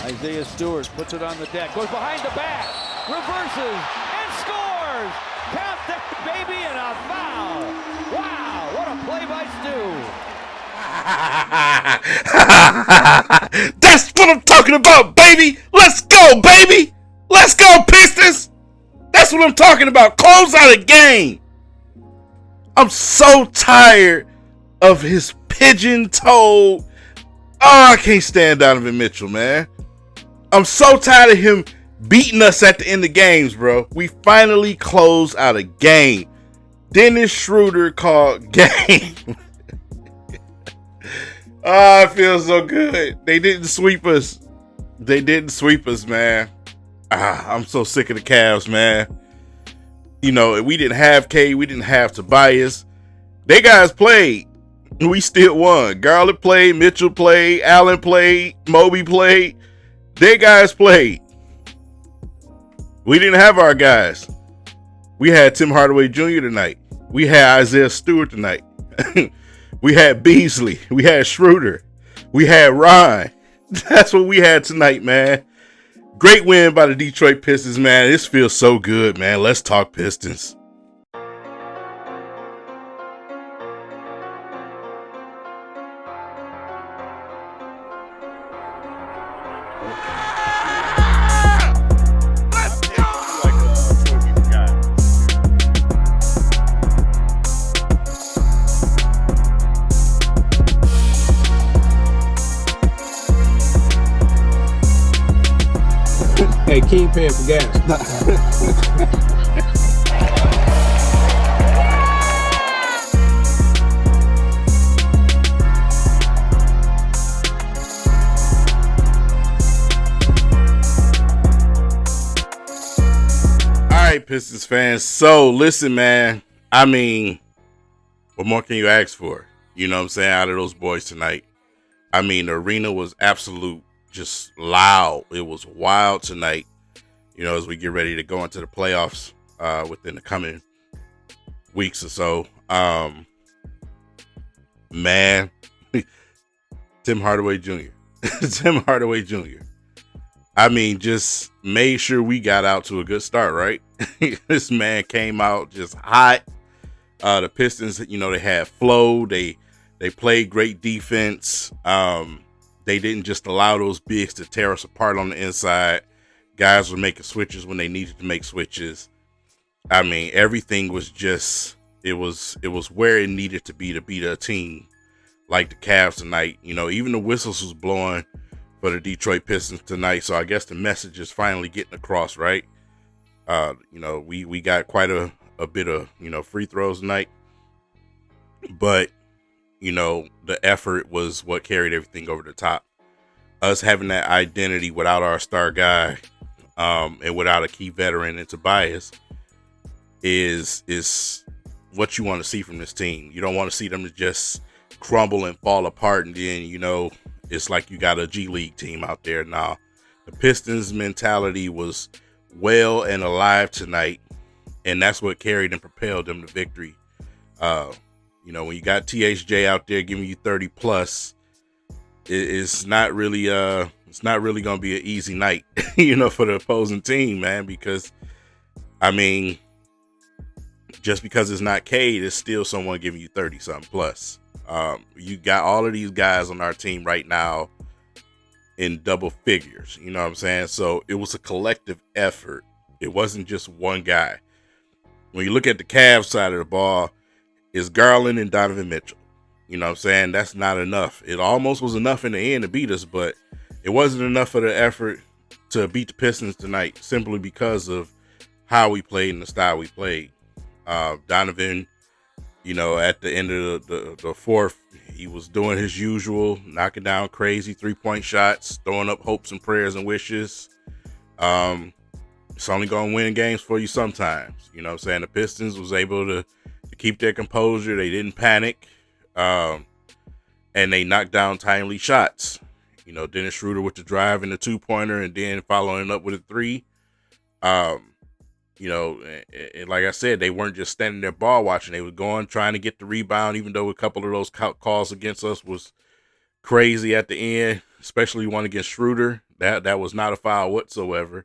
Isaiah Stewart puts it on the deck, goes behind the back, reverses, and scores! Count that baby and a foul! Wow, what a play by Stu! That's what I'm talking about, baby! Let's go, baby! Let's go, Pistons! That's what I'm talking about. Close out a game. I'm so tired of his pigeon-toed. Oh, I can't stand Donovan Mitchell, man. I'm so tired of him beating us at the end of games, bro. We finally closed out a game. Dennis Schroeder called game. Oh, it feels so good. They didn't sweep us. They didn't sweep us, man. I'm so sick of the Cavs, man. You know, we didn't have Cade. We didn't have Tobias. They guys played. We still won. Garland played. Mitchell played. Allen played. Moby played. Their guys played. We didn't have our guys. We had Tim Hardaway Jr. tonight. We had Isaiah Stewart tonight. We had Beasley. We had Schroeder. We had Ryan. That's what we had tonight, man. Great win by the Detroit Pistons, man. This feels so good, man. Let's talk Pistons. Hey, keep paying for gas. All right, Pistons fans. So, listen, man. I mean, what more can you ask for? You know what I'm saying? Out of those boys tonight. I mean, the arena was absolute, just loud. It was wild tonight. You know, as we get ready to go into the playoffs within the coming weeks or so. Man, Tim Hardaway Jr. Tim Hardaway Jr. I mean, just made sure we got out to a good start, right? This man came out just hot. The Pistons, you know, they had flow. They played great defense. They didn't just allow those bigs to tear us apart on the inside. Guys were making switches when they needed to make switches. I mean, everything was just, it was where it needed to beat a team like the Cavs tonight. You know, even the whistles was blowing for the Detroit Pistons tonight. So I guess the message is finally getting across, right? You know, we got quite a bit of, you know, free throws tonight. But, you know, the effort was what carried everything over the top. Us having that identity without our star guy, and without a key veteran in Tobias is what you want to see from this team. You don't want to see them to just crumble and fall apart, and then, you know, it's like you got a G League team out there. Now, the Pistons mentality was well and alive tonight, and that's what carried and propelled them to victory. You know, when you got THJ out there giving you 30 plus, it's not really going to be an easy night, you know, for the opposing team, man, because, I mean, just because it's not Cade, it's still someone giving you 30 something plus. You got all of these guys on our team right now in double figures, you know what I'm saying? So it was a collective effort. It wasn't just one guy. When you look at the Cavs side of the ball, it's Garland and Donovan Mitchell. You know what I'm saying? That's not enough. It almost was enough in the end to beat us, but it wasn't enough for the effort to beat the Pistons tonight, simply because of how we played and the style we played. Donovan, you know, at the end of the fourth, he was doing his usual, knocking down crazy 3-point shots, throwing up hopes and prayers and wishes. It's only going to win games for you sometimes. You know what I'm saying? The Pistons was able to keep their composure. They didn't panic. And they knocked down timely shots. You know, Dennis Schroeder with the drive and the 2-pointer, and then following up with a 3. You know, and like I said, they weren't just standing there ball watching. They were going, trying to get the rebound, even though a couple of those calls against us was crazy at the end, especially one against Schroeder. That was not a foul whatsoever.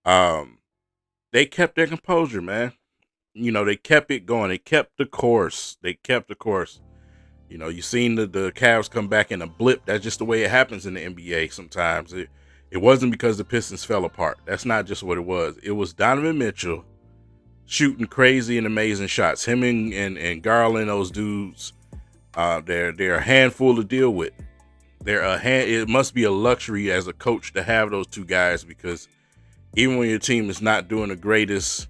Um, they kept their composure, man. They kept it going. They kept the course. You seen the Cavs come back in a blip. That's just the way it happens in the NBA sometimes. It wasn't because the Pistons fell apart. That's not just what it was. It was Donovan Mitchell shooting crazy and amazing shots. Him and Garland, those dudes, they're a handful to deal with. It must be a luxury as a coach to have those two guys, because even when your team is not doing the greatest,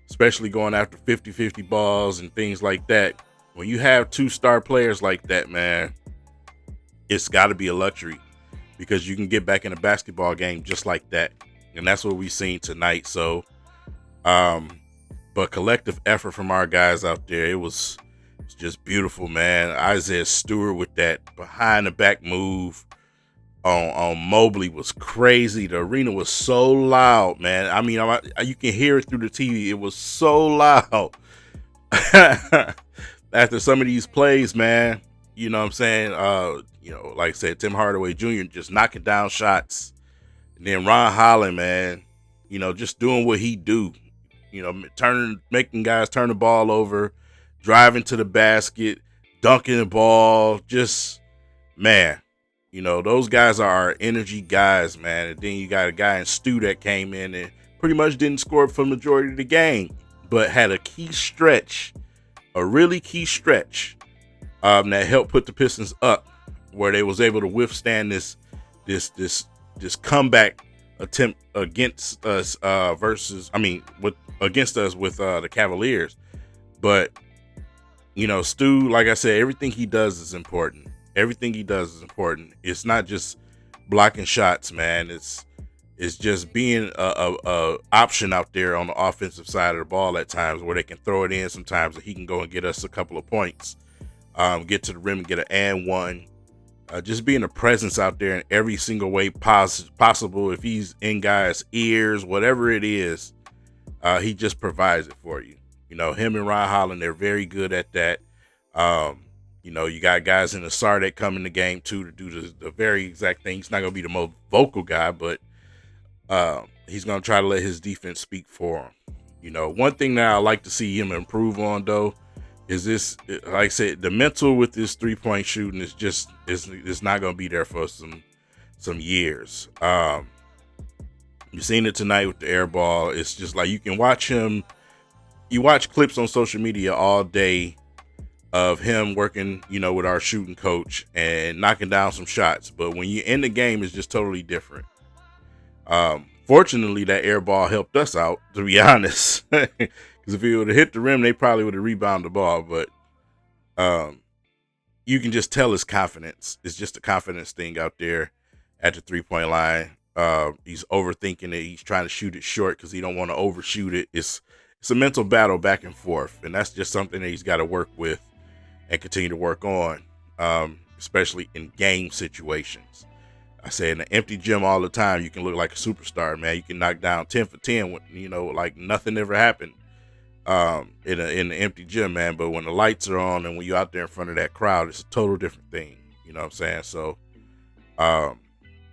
especially going after 50-50 balls and things like that, when you have two star players like that, man, it's got to be a luxury, because you can get back in a basketball game just like that. And that's what we've seen tonight. So, but collective effort from our guys out there, it was just beautiful, man. Isaiah Stewart with that behind the back move on Mobley was crazy. The arena was so loud, man. I mean, you can hear it through the TV. It was so loud. After some of these plays, man, you know what I'm saying? Like I said, Tim Hardaway Jr. just knocking down shots. And then Ron Holland, man, just doing what he do. Making guys turn the ball over, driving to the basket, dunking the ball. Just, man, those guys are our energy guys, man. And then you got a guy in Stu that came in and pretty much didn't score for the majority of the game, but had a really key stretch that helped put the Pistons up, where they was able to withstand this comeback attempt against us against us with the Cavaliers. But Stu, like I said, everything he does is important. It's not just blocking shots, man. It's just being a option out there on the offensive side of the ball at times, where they can throw it in sometimes and he can go and get us a couple of points, get to the rim and get an and one. Just being a presence out there in every single way possible. If he's in guys' ears, whatever it is, he just provides it for you. Him and Ron Holland, they're very good at that. You got guys in the SAR that come in the game too to do the very exact thing. He's not going to be the most vocal guy, but he's going to try to let his defense speak for him. One thing that I like to see him improve on, though, is this, like I said, the mental with this 3-point shooting is not going to be there for some years. You've seen it tonight with the air ball. It's just like you can watch him. You watch clips on social media all day of him working, with our shooting coach and knocking down some shots. But when you're in the game, it's just totally different. Fortunately, that air ball helped us out, to be honest. Because if he would have hit the rim, they probably would have rebounded the ball. But you can just tell his confidence. It's just a confidence thing out there at the 3-point line. He's overthinking it. He's trying to shoot it short because he don't want to overshoot it. It's a mental battle back and forth. And that's just something that he's got to work with and continue to work on, especially in game situations. I say in an empty gym all the time, you can look like a superstar, man. You can knock down 10 for 10, like nothing ever happened in an empty gym, man. But when the lights are on and when you're out there in front of that crowd, it's a total different thing. You know what I'm saying? So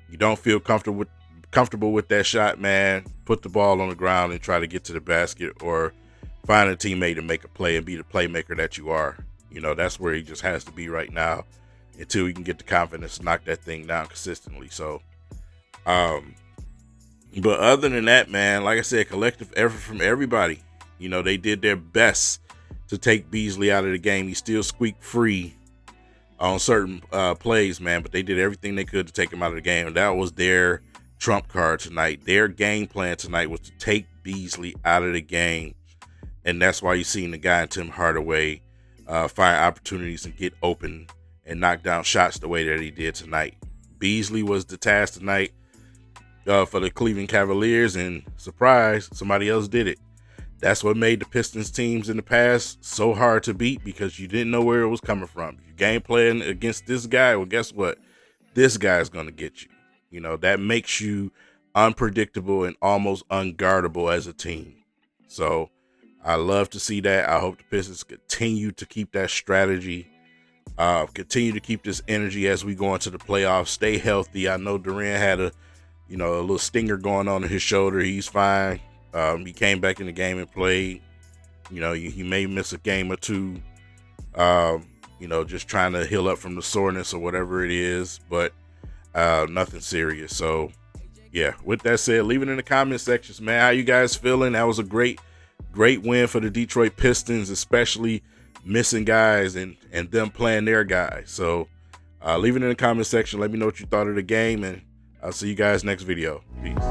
you don't feel comfortable with that shot, man, put the ball on the ground and try to get to the basket, or find a teammate to make a play and be the playmaker that you are. That's where he just has to be right now until he can get the confidence to knock that thing down consistently. So, but other than that, man, like I said, collective effort from everybody. They did their best to take Beasley out of the game. He still squeaked free on certain plays, man, but they did everything they could to take him out of the game. And that was their trump card tonight. Their game plan tonight was to take Beasley out of the game. And that's why you're seeing the guy in Tim Hardaway find opportunities and get open and knock down shots the way that he did tonight. Beasley was the task tonight for the Cleveland Cavaliers, and surprise, somebody else did it. That's what made the Pistons teams in the past so hard to beat, because you didn't know where it was coming from. If you're game playing against this guy, well, guess what? This guy's going to get you. That makes you unpredictable and almost unguardable as a team. So I love to see that. I hope the Pistons continue to keep that strategy, continue to keep this energy as we go into the playoffs. Stay healthy. I know Durant had you know, a little stinger going on in his shoulder. He's fine. He came back in the game and played. You know, he may miss a game or two, you know, just trying to heal up from the soreness or whatever it is, but nothing serious. So, yeah, with that said, leave it in the comment sections, man. How you guys feeling? That was a great win for the Detroit Pistons, especially missing guys and them playing their guys. So, leave it in the comment section. Let me know what you thought of the game, and I'll see you guys next video. Peace.